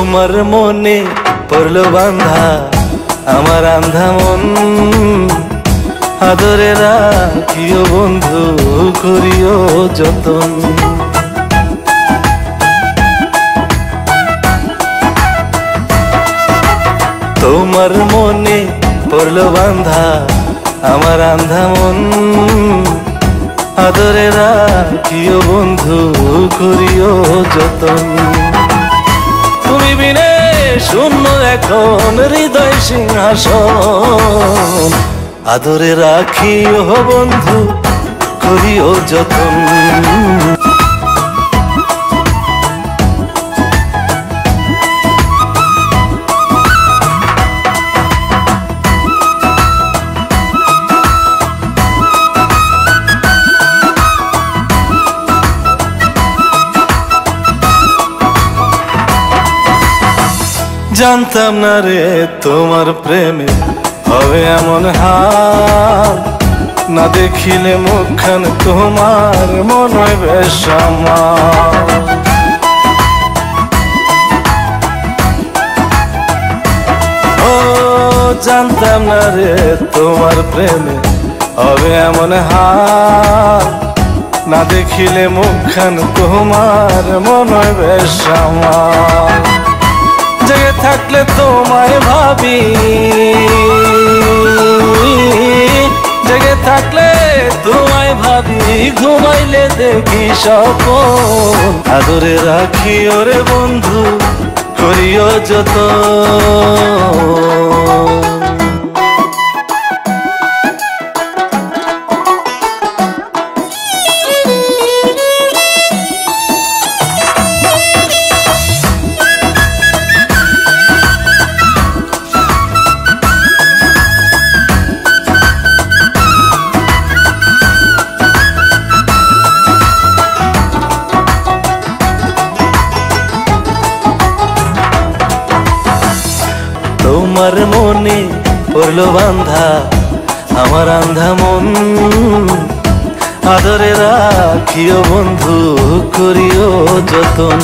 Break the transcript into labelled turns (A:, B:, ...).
A: তোমার মনে পড়লো বান্ধা আমার আন্ধা মন, আদরে রাখিও বন্ধু করিও যতন। তোমার মনে পড়লো বান্ধা আমার আন্ধা মন, আদরে রাখিও বন্ধু করিও যতন। তুমি বিনে শূন্য এখন হৃদয় সিংহাসন, আদরে রাখিও বন্ধু করিও যতন। জানতাম না রে তোমার প্রেমে হবে এমন হাল, না দেখিলে মুখখান তোমার মন হয় বেশ আমার। ও জানতাম না রে তোমার প্রেমে হবে এমন হাল, না দেখিলে মুখখান তোমার মন হয় বেশ আমার। জেগে থাকলে তোমায় ভাবি, জেগে থাকলে তোমায় ভাবি, ঘুমাইলে দেখি স্বপ্ন, আদরে রাখি ওরে বন্ধু করিও যতন। তোমার মনে পড়লো বান্ধা আমার আন্ধা মন, আদরে রাখিও বন্ধু করিও যতন।